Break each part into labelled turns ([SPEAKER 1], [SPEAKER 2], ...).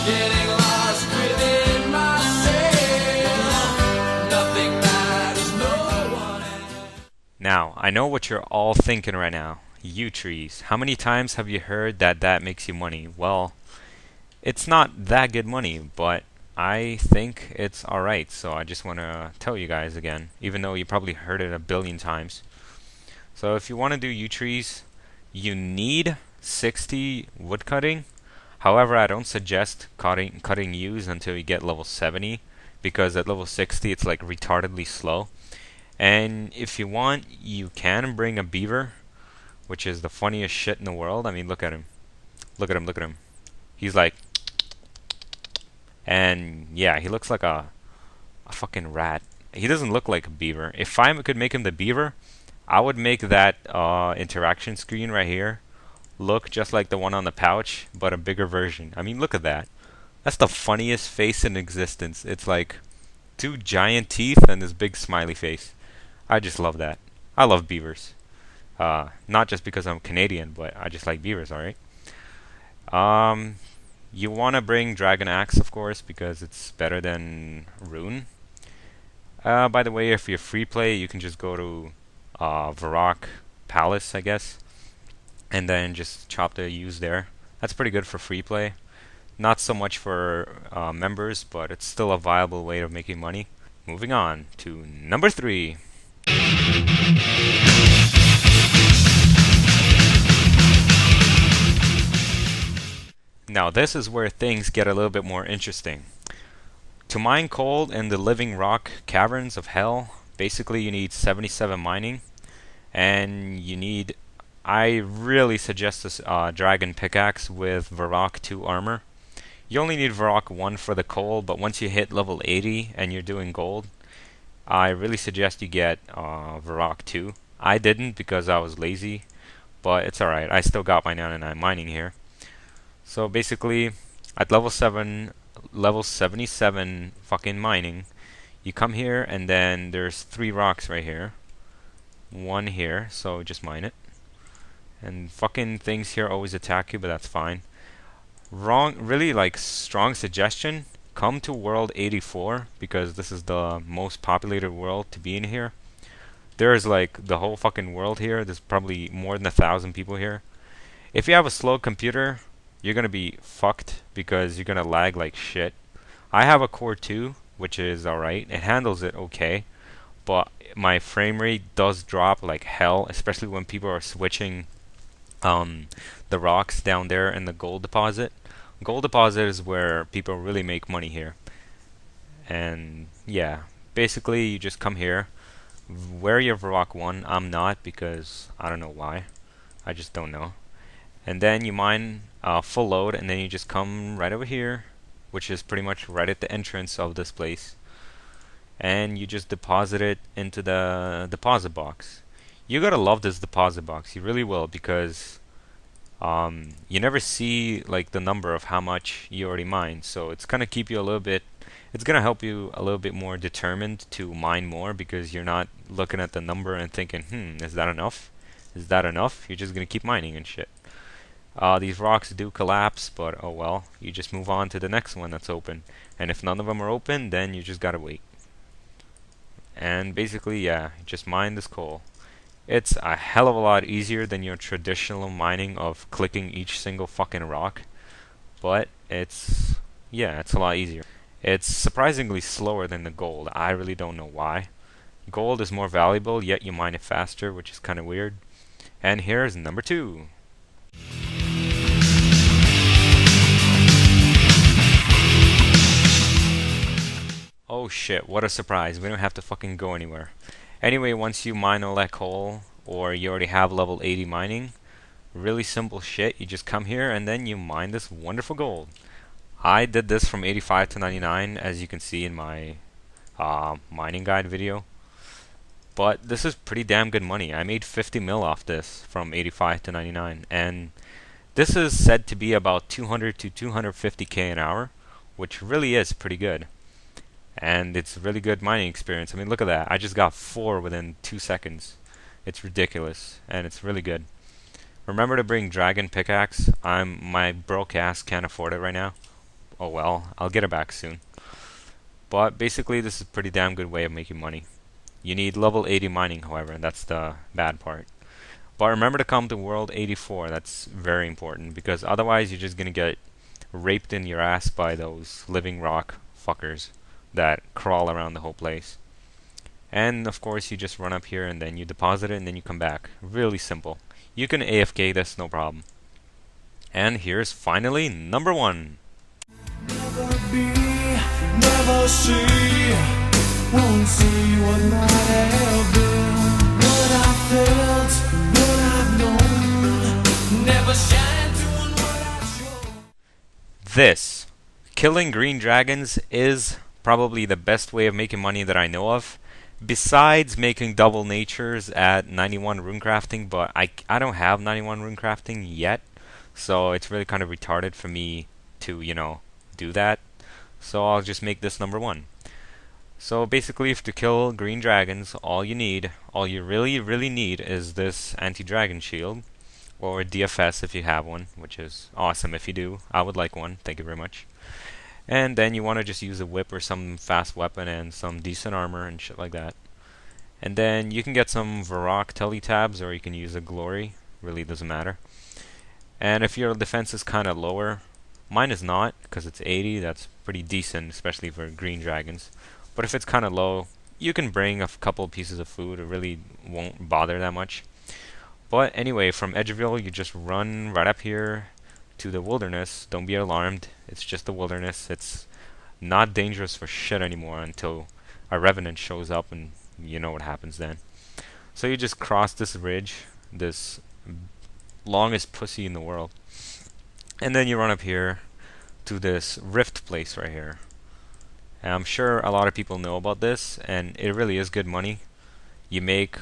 [SPEAKER 1] Getting lost within myself. Nothing matters, no one else.
[SPEAKER 2] Now, I know what you're all thinking right now. You trees. How many times have you heard that that makes you money? Well, it's not that good money, but I think it's alright, so I just want to tell you guys again, even though you probably heard it a billion times. So if you want to do yew trees, you need 60 woodcutting. However, I don't suggest cutting yews until you get level 70, because at level 60 it's like retardedly slow. And if you want, you can bring a beaver, which is the funniest shit in the world. I mean, look at him. Look at him, look at him. He's like, and yeah, he looks like a fucking rat. He doesn't look like a beaver. If I could make him the beaver, I would make that interaction screen right here look just like the one on the pouch, but a bigger version. I mean, look at that. That's the funniest face in existence. It's like two giant teeth and this big smiley face. I just love that. I love beavers. Not just because I'm Canadian, but I just like beavers, alright? You want to bring Dragon Axe, of course, because it's better than Rune. By the way, if you're free play, you can just go to Varrock Palace, I guess, and then just chop the yews there. That's pretty good for free play. Not so much for members, but it's still a viable way of making money. Moving on to number 3. Now this is where things get a little bit more interesting. To mine coal in the living rock caverns of hell, basically you need 77 mining, and you need, I really suggest this dragon pickaxe with Varrock 2 armor. You only need Varrock 1 for the coal, but once you hit level 80 and you're doing gold, I really suggest you get Varrock 2. I didn't because I was lazy, but it's alright. I still got my 99 mining here. So basically, at level 77 fucking mining, you come here and then there's 3 rocks right here. 1 here, so just mine it. And fucking things here always attack you, but that's fine. Really like strong suggestion, come to world 84 because this is the most populated world to be in here. There's like the whole fucking world here. There's probably more than 1,000 people here. If you have a slow computer, you're gonna be fucked because you're gonna lag like shit. I have a Core 2, which is alright. It handles it okay, but my frame rate does drop like hell, especially when people are switching the rocks down there in the gold deposit. Gold deposit is where people really make money here. And yeah, basically you just come here, wear your Varrock 1. I'm not because I don't know why. I just don't know. And then you mine full load, and then you just come right over here, which is pretty much right at the entrance of this place, and you just deposit it into the deposit box. You gotta love this deposit box, you really will, because you never see like the number of how much you already mined, so it's gonna keep you a little bit, it's gonna help you a little bit more determined to mine more, because you're not looking at the number and thinking, is that enough? Is that enough? You're just gonna keep mining and shit. These rocks do collapse, but oh well, you just move on to the next one that's open. And if none of them are open, then you just gotta wait. And basically, yeah, just mine this coal. It's a hell of a lot easier than your traditional mining of clicking each single fucking rock. But it's, yeah, it's a lot easier. It's surprisingly slower than the gold. I really don't know why. Gold is more valuable, yet you mine it faster, which is kind of weird. And here's number 2. Oh shit, what a surprise. We don't have to fucking go anywhere. Anyway, once you mine all that coal, or you already have level 80 mining, really simple shit. You just come here and then you mine this wonderful gold. I did this from 85 to 99, as you can see in my mining guide video. But this is pretty damn good money. I made 50 mil off this from 85 to 99, and this is said to be about 200 to 250k an hour, which really is pretty good. And it's really good mining experience. I mean, look at that. I just got 4 within 2 seconds. It's ridiculous, and it's really good. Remember to bring dragon pickaxe. My broke ass can't afford it right now. oh well, I'll get it back soon. But basically, this is a pretty damn good way of making money. You need level 80 mining, however, and that's the bad part. But remember to come to World 84, that's very important, because otherwise you're just gonna get raped in your ass by those living rock fuckers that crawl around the whole place. And of course you just run up here and then you deposit it and then you come back. Really simple. You can AFK this, no problem. And here's finally number 1.
[SPEAKER 1] Never be, never see, won't see what might have been. What I felt, what I've known, never shine doing what I've shown.
[SPEAKER 2] This, killing green dragons, is probably the best way of making money that I know of. Besides making double natures at 91 runecrafting, but I don't have 91 runecrafting yet. So it's really kind of retarded for me to, do that. So I'll just make this number 1. So basically, if to kill green dragons, all you really need is this anti-dragon shield, or DFS if you have one, which is awesome if you do. I would like one, thank you very much. And then you want to just use a whip or some fast weapon and some decent armor and shit like that. And then you can get some Varrock teletabs, or you can use a glory, really doesn't matter. And if your defense is kind of lower, mine is not, because it's 80, that's pretty decent, especially for green dragons. But if it's kind of low, you can bring a couple pieces of food, it really won't bother that much. But anyway, from Edgeville, you just run right up here to the wilderness. Don't be alarmed, it's just the wilderness. It's not dangerous for shit anymore until a revenant shows up, and you know what happens then. So you just cross this ridge, this longest pussy in the world, and then you run up here to this rift place right here. And I'm sure a lot of people know about this, and it really is good money. You make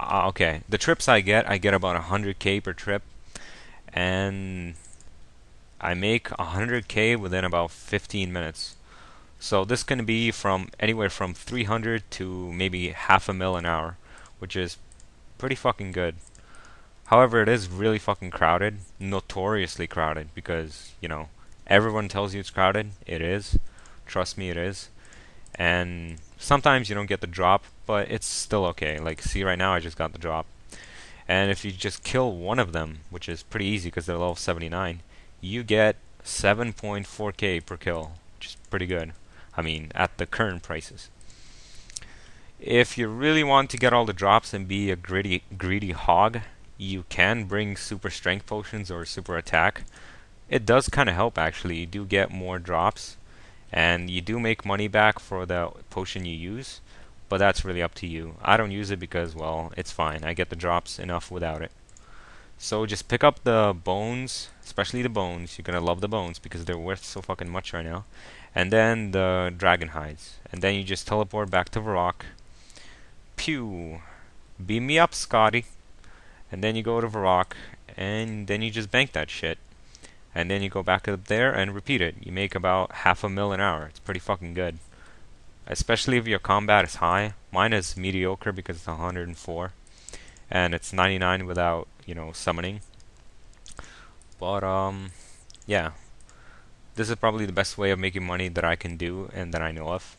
[SPEAKER 2] okay, the trips I get about 100k per trip, and I make 100k within about 15 minutes. So this can be from anywhere from 300 to maybe half a mil an hour, which is pretty fucking good. However, it is really fucking crowded, notoriously crowded, because, everyone tells you it's crowded. It is. Trust me, it is. And sometimes you don't get the drop, but it's still okay. Like, see right now I just got the drop. And if you just kill one of them, which is pretty easy because they're level 79, you get 7.4k per kill, which is pretty good. I mean, at the current prices. If you really want to get all the drops and be a greedy hog, you can bring super strength potions or super attack. It does kind of help actually. You do get more drops, and you do make money back for the potion you use, but that's really up to you. I don't use it because, well, it's fine. I get the drops enough without it. So just pick up the bones, especially the bones. You're gonna love the bones because they're worth so fucking much right now. And then the dragon hides. And then you just teleport back to Varrock. Pew! Beam me up, Scotty. And then you go to Varrock, and then you just bank that shit. And then you go back up there and repeat it. You make about half a mil an hour. It's pretty fucking good. Especially if your combat is high. Mine is mediocre because it's 104. And it's 99 without, summoning. But, yeah. This is probably the best way of making money that I can do and that I know of.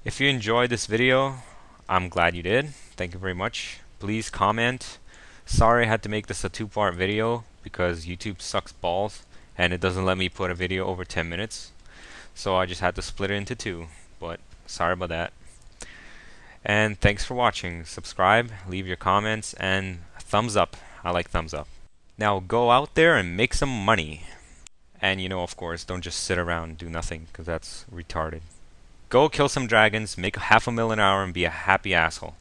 [SPEAKER 2] If you enjoyed this video, I'm glad you did. Thank you very much. Please comment. Sorry I had to make this a 2-part video because YouTube sucks balls and it doesn't let me put a video over 10 minutes. So I just had to split it into 2. But sorry about that. And thanks for watching. Subscribe, leave your comments, and thumbs up. I like thumbs up. Now go out there and make some money. And of course, don't just sit around and do nothing, because that's retarded. Go kill some dragons, make half a mil an hour, and be a happy asshole.